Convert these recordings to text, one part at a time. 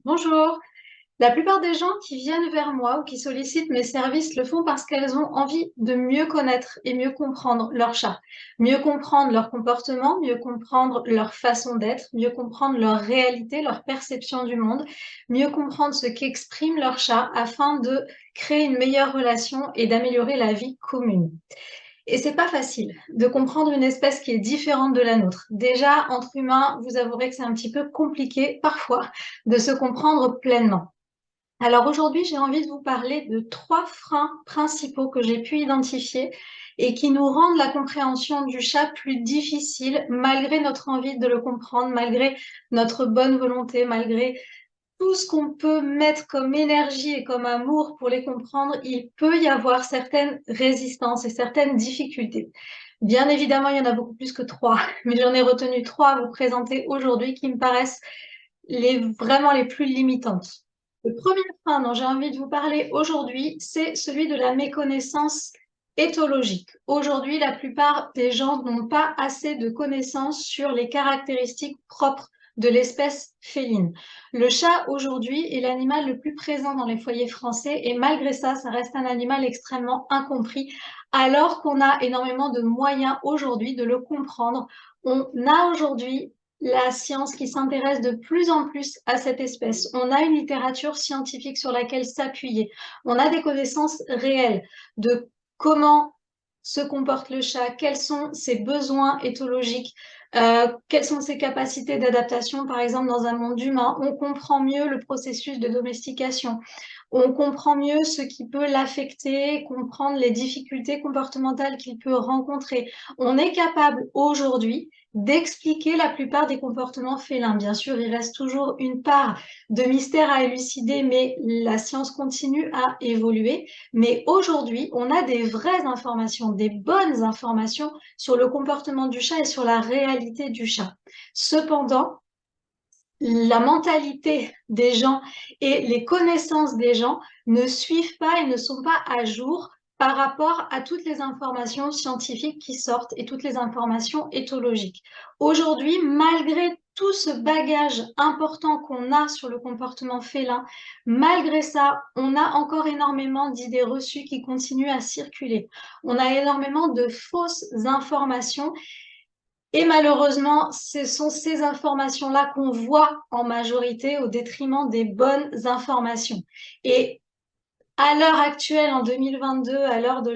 Bonjour. La plupart des gens qui viennent vers moi ou qui sollicitent mes services le font parce qu'elles ont envie de mieux connaître et mieux comprendre leur chat, mieux comprendre leur comportement, mieux comprendre leur façon d'être, mieux comprendre leur réalité, leur perception du monde, mieux comprendre ce qu'exprime leur chat afin de créer une meilleure relation et d'améliorer la vie commune. Et c'est pas facile de comprendre une espèce qui est différente de la nôtre. Déjà, entre humains, vous avouerez que c'est un petit peu compliqué parfois de se comprendre pleinement. Alors aujourd'hui, j'ai envie de vous parler de 3 freins principaux que j'ai pu identifier et qui nous rendent la compréhension du chat plus difficile malgré notre envie de le comprendre, malgré notre bonne volonté, malgré tout ce qu'on peut mettre comme énergie et comme amour pour les comprendre, il peut y avoir certaines résistances et certaines difficultés. Bien évidemment, il y en a beaucoup plus que 3, mais j'en ai retenu 3 à vous présenter aujourd'hui qui me paraissent vraiment les plus limitantes. Le premier point dont j'ai envie de vous parler aujourd'hui, c'est celui de la méconnaissance éthologique. Aujourd'hui, la plupart des gens n'ont pas assez de connaissances sur les caractéristiques propres de l'espèce féline. Le chat, aujourd'hui, est l'animal le plus présent dans les foyers français et malgré ça, ça reste un animal extrêmement incompris, alors qu'on a énormément de moyens aujourd'hui de le comprendre. On a aujourd'hui la science qui s'intéresse de plus en plus à cette espèce. On a une littérature scientifique sur laquelle s'appuyer. On a des connaissances réelles de comment se comporte le chat, quels sont ses besoins éthologiques, quelles sont ses capacités d'adaptation, par exemple, dans un monde humain. On comprend mieux le processus de domestication. On comprend mieux ce qui peut l'affecter, comprendre les difficultés comportementales qu'il peut rencontrer. On est capable aujourd'hui d'expliquer la plupart des comportements félins. Bien sûr, il reste toujours une part de mystère à élucider, mais la science continue à évoluer. Mais aujourd'hui, on a des vraies informations, des bonnes informations sur le comportement du chat et sur la réalité du chat. Cependant, la mentalité des gens et les connaissances des gens ne suivent pas et ne sont pas à jour par rapport à toutes les informations scientifiques qui sortent et toutes les informations éthologiques. Aujourd'hui, malgré tout ce bagage important qu'on a sur le comportement félin, malgré ça, on a encore énormément d'idées reçues qui continuent à circuler. On a énormément de fausses informations et malheureusement, ce sont ces informations-là qu'on voit en majorité au détriment des bonnes informations. Et à l'heure actuelle, en 2022, à l'heure de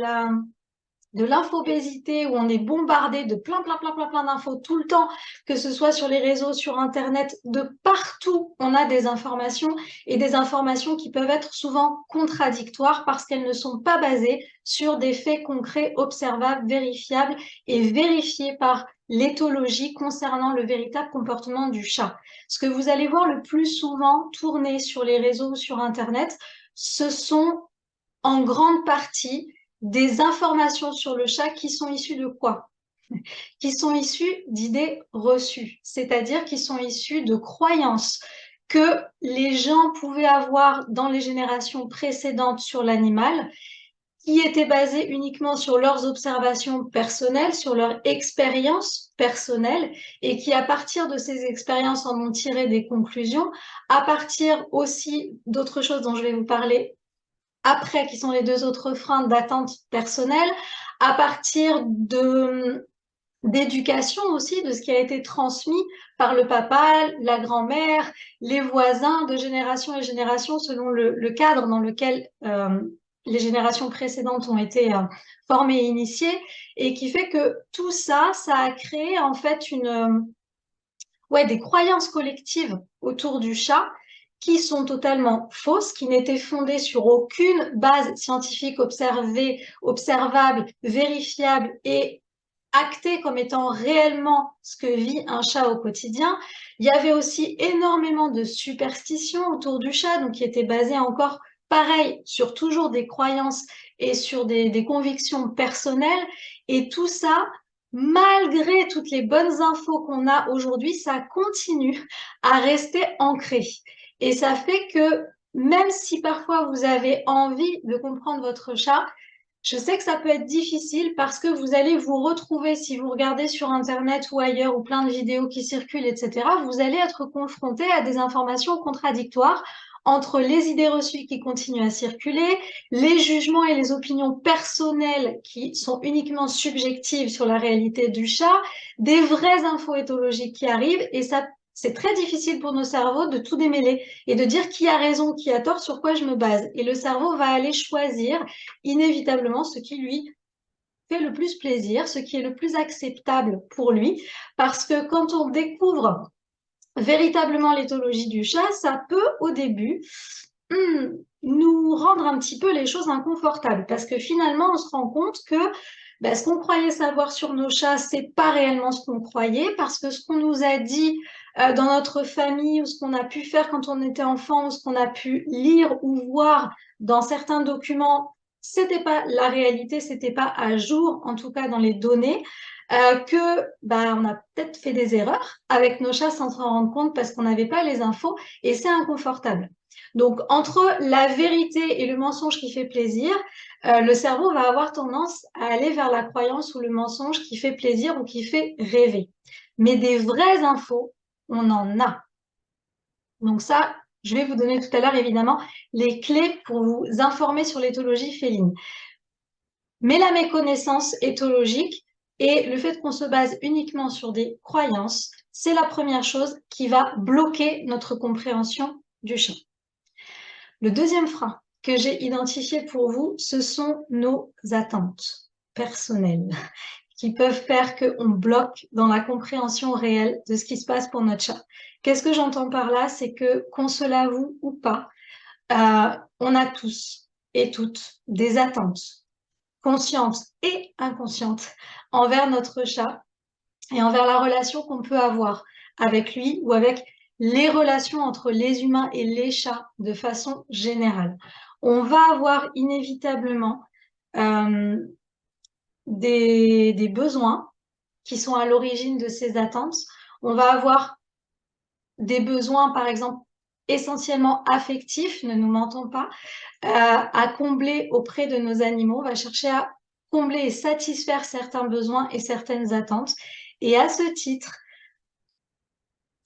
l'infobésité, où on est bombardé de plein d'infos tout le temps, que ce soit sur les réseaux, sur Internet, de partout, on a des informations et des informations qui peuvent être souvent contradictoires parce qu'elles ne sont pas basées sur des faits concrets, observables, vérifiables et vérifiés par l'éthologie concernant le véritable comportement du chat. Ce que vous allez voir le plus souvent tourner sur les réseaux ou sur Internet, ce sont en grande partie des informations sur le chat qui sont issues de quoi? Qui sont issues d'idées reçues, c'est-à-dire qui sont issues de croyances que les gens pouvaient avoir dans les générations précédentes sur l'animal, qui étaient basées uniquement sur leurs observations personnelles, sur leur expérience personnelle, et qui, à partir de ces expériences, en ont tiré des conclusions, à partir aussi d'autres choses dont je vais vous parler après, qui sont les deux autres freins d'attente personnelle, à partir d'éducation aussi, de ce qui a été transmis par le papa, la grand-mère, les voisins, de génération en génération, selon le cadre dans lequel les générations précédentes ont été formées et initiées, et qui fait que tout ça, ça a créé en fait ouais, des croyances collectives autour du chat qui sont totalement fausses, qui n'étaient fondées sur aucune base scientifique observée, observable, vérifiable et actée comme étant réellement ce que vit un chat au quotidien. Il y avait aussi énormément de superstitions autour du chat, donc qui étaient basées encore pareil sur toujours des croyances et sur des convictions personnelles. Et tout ça, malgré toutes les bonnes infos qu'on a aujourd'hui, ça continue à rester ancré. Et ça fait que même si parfois vous avez envie de comprendre votre chat, Je sais que ça peut être difficile parce que vous allez vous retrouver, si vous regardez sur Internet ou ailleurs, ou plein de vidéos qui circulent, etc., vous allez être confronté à des informations contradictoires entre les idées reçues qui continuent à circuler, les jugements et les opinions personnelles qui sont uniquement subjectives sur la réalité du chat, des vraies infos éthologiques qui arrivent, et ça, c'est très difficile pour nos cerveaux de tout démêler et de dire qui a raison, qui a tort, sur quoi je me base. Et le cerveau va aller choisir inévitablement ce qui lui fait le plus plaisir, ce qui est le plus acceptable pour lui, parce que quand on découvre véritablement l'éthologie du chat, ça peut au début nous rendre un petit peu les choses inconfortables, parce que finalement on se rend compte que ce qu'on croyait savoir sur nos chats, c'est pas réellement ce qu'on croyait, parce que ce qu'on nous a dit dans notre famille, ou ce qu'on a pu faire quand on était enfant, ou ce qu'on a pu lire ou voir dans certains documents, c'était pas la réalité, c'était pas à jour, en tout cas dans les données, on a peut-être fait des erreurs avec nos chats sans s'en rendre compte parce qu'on n'avait pas les infos, et c'est inconfortable. Donc, entre la vérité et le mensonge qui fait plaisir, le cerveau va avoir tendance à aller vers la croyance ou le mensonge qui fait plaisir ou qui fait rêver. Mais des vraies infos, on en a. Donc ça, je vais vous donner tout à l'heure, évidemment, les clés pour vous informer sur l'éthologie féline. Mais la méconnaissance éthologique et le fait qu'on se base uniquement sur des croyances, c'est la première chose qui va bloquer notre compréhension du chat. Le deuxième frein que j'ai identifié pour vous, ce sont nos attentes personnelles qui peuvent faire qu'on bloque dans la compréhension réelle de ce qui se passe pour notre chat. Qu'est-ce que j'entends par là? C'est que, qu'on se l'avoue ou pas, on a tous et toutes des attentes conscientes et inconscientes envers notre chat et envers la relation qu'on peut avoir avec lui ou avec les relations entre les humains et les chats de façon générale. On va avoir inévitablement euh, des besoins qui sont à l'origine de ces attentes. On va avoir des besoins, par exemple, essentiellement affectifs, ne nous mentons pas, à combler auprès de nos animaux. On va chercher à combler et satisfaire certains besoins et certaines attentes. Et à ce titre,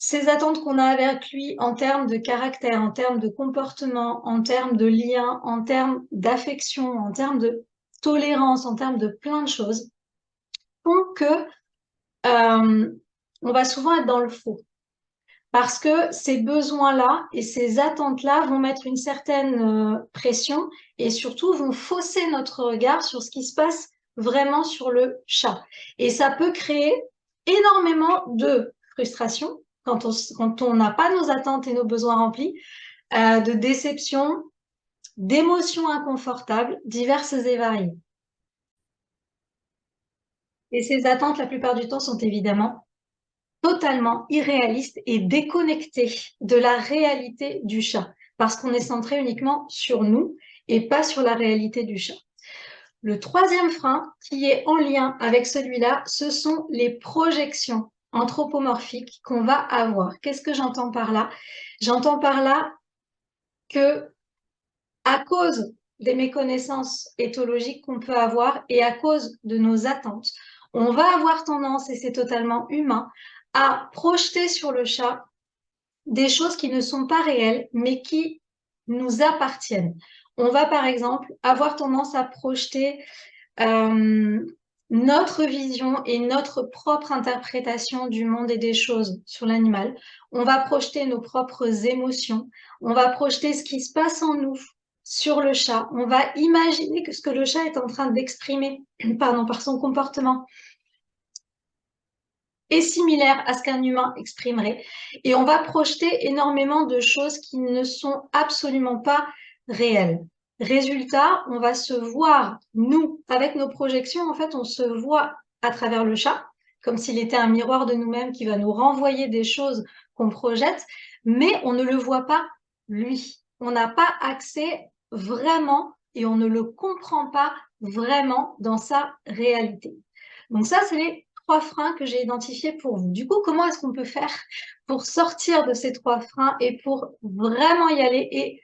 ces attentes qu'on a avec lui en termes de caractère, en termes de comportement, en termes de lien, en termes d'affection, en termes de tolérance, en termes de plein de choses, font que on va souvent être dans le faux. Parce que ces besoins-là et ces attentes-là vont mettre une certaine pression et surtout vont fausser notre regard sur ce qui se passe vraiment sur le chat. Et ça peut créer énormément de frustration quand on n'a pas nos attentes et nos besoins remplis, de déception, d'émotions inconfortables, diverses et variées. Et ces attentes, la plupart du temps, sont évidemment totalement irréaliste et déconnecté de la réalité du chat, parce qu'on est centré uniquement sur nous et pas sur la réalité du chat. Le troisième frein qui est en lien avec celui-là, ce sont les projections anthropomorphiques qu'on va avoir. Qu'est-ce que j'entends par là? J'entends par là que, à cause des méconnaissances éthologiques qu'on peut avoir et à cause de nos attentes, on va avoir tendance, et c'est totalement humain, à projeter sur le chat des choses qui ne sont pas réelles, mais qui nous appartiennent. On va par exemple avoir tendance à projeter notre vision et notre propre interprétation du monde et des choses sur l'animal. On va projeter nos propres émotions. On va projeter ce qui se passe en nous sur le chat. On va imaginer que ce que le chat est en train d'exprimer, par son comportement est similaire à ce qu'un humain exprimerait. Et on va projeter énormément de choses qui ne sont absolument pas réelles. Résultat, on va se voir, nous, avec nos projections, en fait, on se voit à travers le chat, comme s'il était un miroir de nous-mêmes qui va nous renvoyer des choses qu'on projette, mais on ne le voit pas, lui. On n'a pas accès vraiment et on ne le comprend pas vraiment dans sa réalité. Donc ça, c'est les trois freins que j'ai identifiés pour vous. Du coup, comment est-ce qu'on peut faire pour sortir de ces trois freins et pour vraiment y aller et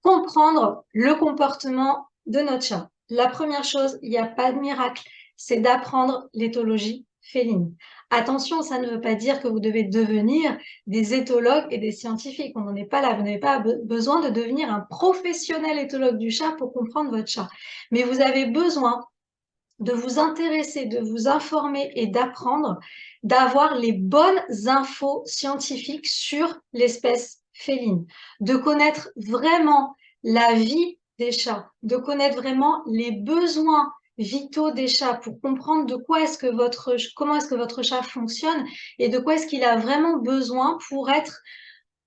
comprendre le comportement de notre chat? La première chose, il n'y a pas de miracle, c'est d'apprendre l'éthologie féline. Attention, ça ne veut pas dire que vous devez devenir des éthologues et des scientifiques. On n'en est pas là. Vous n'avez pas besoin de devenir un professionnel éthologue du chat pour comprendre votre chat. Mais vous avez besoin de vous intéresser, de vous informer et d'apprendre, d'avoir les bonnes infos scientifiques sur l'espèce féline, de connaître vraiment la vie des chats, de connaître vraiment les besoins vitaux des chats pour comprendre de quoi est-ce que comment est-ce que votre chat fonctionne et de quoi est-ce qu'il a vraiment besoin pour être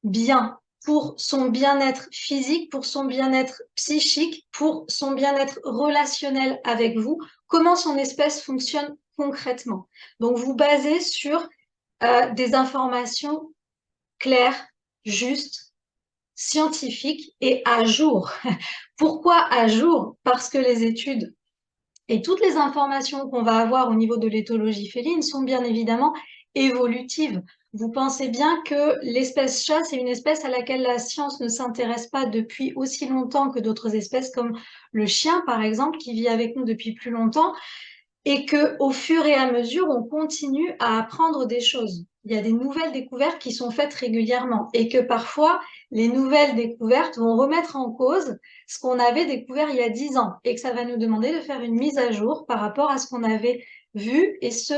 bien, pour son bien-être physique, pour son bien-être psychique, pour son bien-être relationnel avec vous, comment son espèce fonctionne concrètement. Donc, vous basez sur des informations claires, justes, scientifiques et à jour. Pourquoi à jour? Parce que les études et toutes les informations qu'on va avoir au niveau de l'éthologie féline sont bien évidemment évolutives. Vous pensez bien que l'espèce chat, c'est une espèce à laquelle la science ne s'intéresse pas depuis aussi longtemps que d'autres espèces comme le chien, par exemple, qui vit avec nous depuis plus longtemps et que au fur et à mesure, on continue à apprendre des choses. Il y a des nouvelles découvertes qui sont faites régulièrement et que parfois, les nouvelles découvertes vont remettre en cause ce qu'on avait découvert il y a 10 ans et que ça va nous demander de faire une mise à jour par rapport à ce qu'on avait vu et ce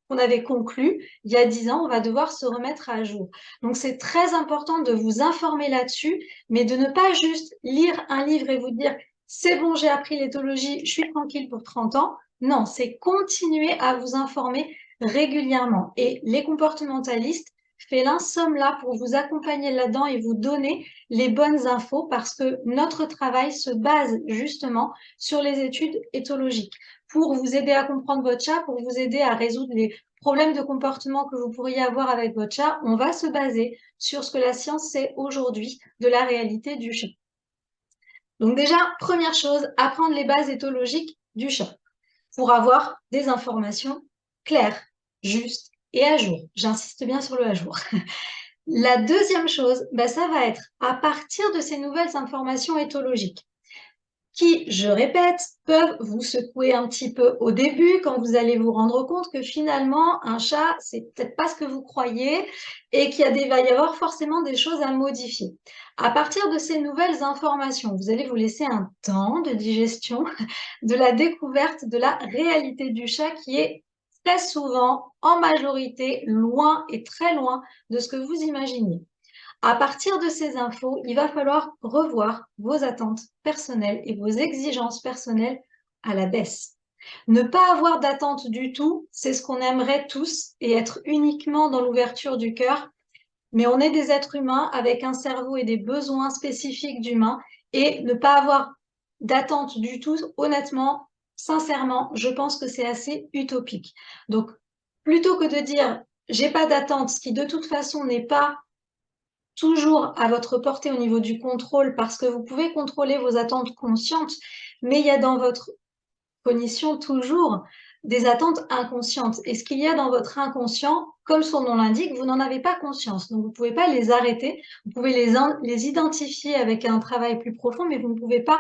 qu'on avait conclu il y a 10 ans, on va devoir se remettre à jour. Donc, c'est très important de vous informer là-dessus, mais de ne pas juste lire un livre et vous dire, c'est bon, j'ai appris l'éthologie, je suis tranquille pour 30 ans. Non, c'est continuer à vous informer régulièrement. Et les comportementalistes félins sommes là pour vous accompagner là-dedans et vous donner les bonnes infos parce que notre travail se base justement sur les études éthologiques pour vous aider à comprendre votre chat, pour vous aider à résoudre les problèmes de comportement que vous pourriez avoir avec votre chat. On va se baser sur ce que la science sait aujourd'hui de la réalité du chat. Donc déjà, première chose, apprendre les bases éthologiques du chat pour avoir des informations claires, justes et à jour. J'insiste bien sur le à jour. La deuxième chose, ça va être à partir de ces nouvelles informations éthologiques qui, je répète, peuvent vous secouer un petit peu au début quand vous allez vous rendre compte que finalement, un chat, c'est peut-être pas ce que vous croyez et va y avoir forcément des choses à modifier. À partir de ces nouvelles informations, vous allez vous laisser un temps de digestion de la découverte de la réalité du chat qui est très souvent, en majorité, loin et très loin de ce que vous imaginez. À partir de ces infos, il va falloir revoir vos attentes personnelles et vos exigences personnelles à la baisse. Ne pas avoir d'attente du tout, c'est ce qu'on aimerait tous et être uniquement dans l'ouverture du cœur. Mais on est des êtres humains avec un cerveau et des besoins spécifiques d'humains et ne pas avoir d'attente du tout, honnêtement, sincèrement, je pense que c'est assez utopique. Donc, plutôt que de dire j'ai pas d'attente, ce qui de toute façon n'est pas toujours à votre portée au niveau du contrôle parce que vous pouvez contrôler vos attentes conscientes, mais il y a dans votre cognition toujours des attentes inconscientes. Et ce qu'il y a dans votre inconscient, comme son nom l'indique, vous n'en avez pas conscience. Donc, vous ne pouvez pas les arrêter. Vous pouvez les identifier avec un travail plus profond, mais vous ne pouvez pas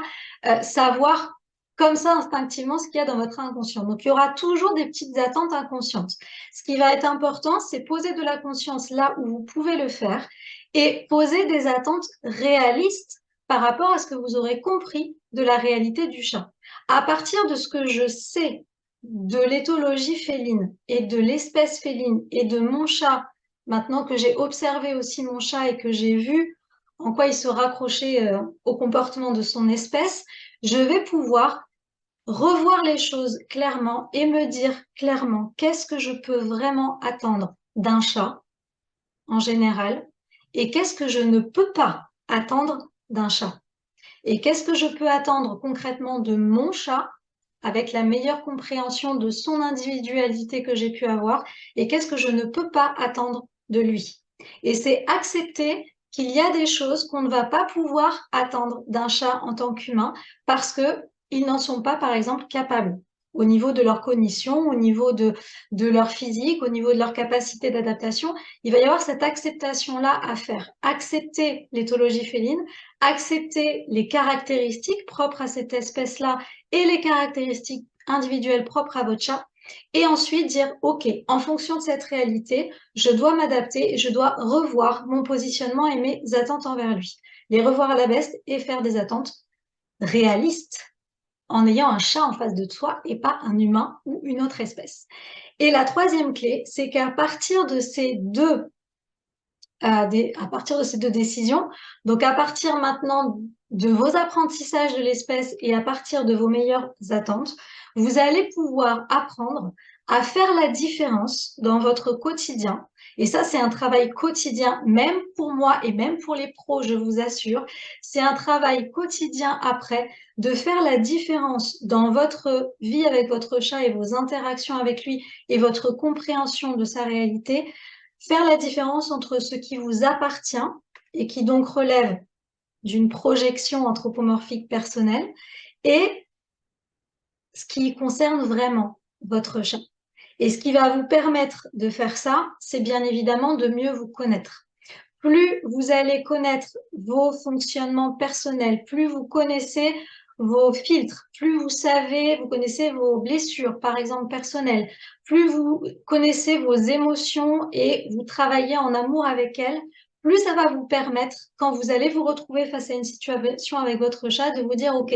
savoir comme ça instinctivement ce qu'il y a dans votre inconscient. Donc, il y aura toujours des petites attentes inconscientes. Ce qui va être important, c'est poser de la conscience là où vous pouvez le faire et poser des attentes réalistes par rapport à ce que vous aurez compris de la réalité du chat. À partir de ce que je sais de l'éthologie féline et de l'espèce féline et de mon chat, maintenant que j'ai observé aussi mon chat et que j'ai vu en quoi il se raccrochait au comportement de son espèce, je vais pouvoir revoir les choses clairement et me dire clairement qu'est-ce que je peux vraiment attendre d'un chat en général et qu'est-ce que je ne peux pas attendre d'un chat. Et qu'est-ce que je peux attendre concrètement de mon chat avec la meilleure compréhension de son individualité que j'ai pu avoir et qu'est-ce que je ne peux pas attendre de lui. Et c'est accepter qu'il y a des choses qu'on ne va pas pouvoir attendre d'un chat en tant qu'humain parce qu'ils n'en sont pas, par exemple, capables. au niveau de leur cognition, au niveau de leur physique, au niveau de leur capacité d'adaptation. Il va y avoir cette acceptation-là à faire. Accepter l'éthologie féline, accepter les caractéristiques propres à cette espèce-là et les caractéristiques individuelles propres à votre chat. Et ensuite dire, OK, en fonction de cette réalité, je dois m'adapter, je dois revoir mon positionnement et mes attentes envers lui. Les revoir à la baisse et faire des attentes réalistes en ayant un chat en face de toi et pas un humain ou une autre espèce. Et la troisième clé, c'est qu'à partir de ces deux décisions, donc à partir maintenant de vos apprentissages de l'espèce et à partir de vos meilleures attentes, vous allez pouvoir apprendre à faire la différence dans votre quotidien. Et ça, c'est un travail quotidien, même pour moi et même pour les pros, je vous assure. C'est un travail quotidien après de faire la différence dans votre vie avec votre chat et vos interactions avec lui et votre compréhension de sa réalité. Faire la différence entre ce qui vous appartient et qui donc relève d'une projection anthropomorphique personnelle et ce qui concerne vraiment votre chat. Et ce qui va vous permettre de faire ça, c'est bien évidemment de mieux vous connaître. Plus vous allez connaître vos fonctionnements personnels, plus vous connaissez vos filtres, plus vous savez, vous connaissez vos blessures, par exemple personnelles, plus vous connaissez vos émotions et vous travaillez en amour avec elles, plus ça va vous permettre, quand vous allez vous retrouver face à une situation avec votre chat, de vous dire, OK,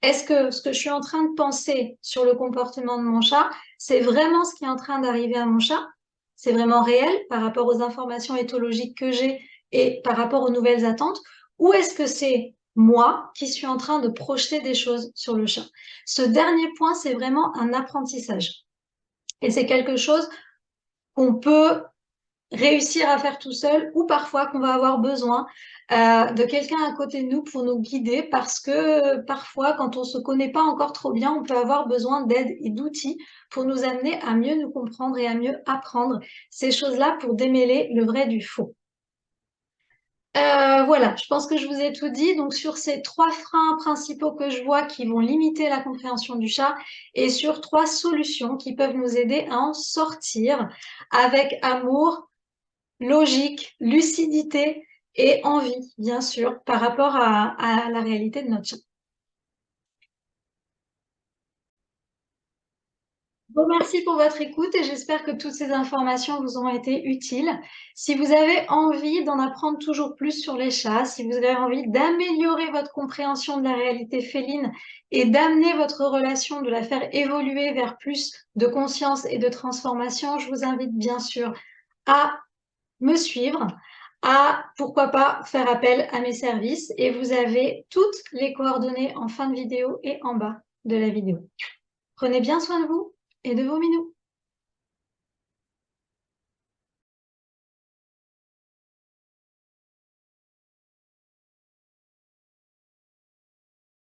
est-ce que ce que je suis en train de penser sur le comportement de mon chat, c'est vraiment ce qui est en train d'arriver à mon chat? C'est vraiment réel par rapport aux informations éthologiques que j'ai et par rapport aux nouvelles attentes, ou est-ce que c'est moi qui suis en train de projeter des choses sur le chat? Ce dernier point, c'est vraiment un apprentissage. Et c'est quelque chose qu'on peut réussir à faire tout seul ou parfois qu'on va avoir besoin de quelqu'un à côté de nous pour nous guider parce que parfois, quand on ne se connaît pas encore trop bien, on peut avoir besoin d'aide et d'outils pour nous amener à mieux nous comprendre et à mieux apprendre ces choses-là pour démêler le vrai du faux. Voilà, je pense que je vous ai tout dit. Donc, sur ces 3 freins principaux que je vois qui vont limiter la compréhension du chat et sur 3 solutions qui peuvent nous aider à en sortir avec amour, logique, lucidité et envie, bien sûr, par rapport à la réalité de notre chat. Je vous remercie pour votre écoute et j'espère que toutes ces informations vous ont été utiles. Si vous avez envie d'en apprendre toujours plus sur les chats, si vous avez envie d'améliorer votre compréhension de la réalité féline et d'amener votre relation, de la faire évoluer vers plus de conscience et de transformation, je vous invite bien sûr à me suivre, à pourquoi pas faire appel à mes services et vous avez toutes les coordonnées en fin de vidéo et en bas de la vidéo. Prenez bien soin de vous et de vos minous.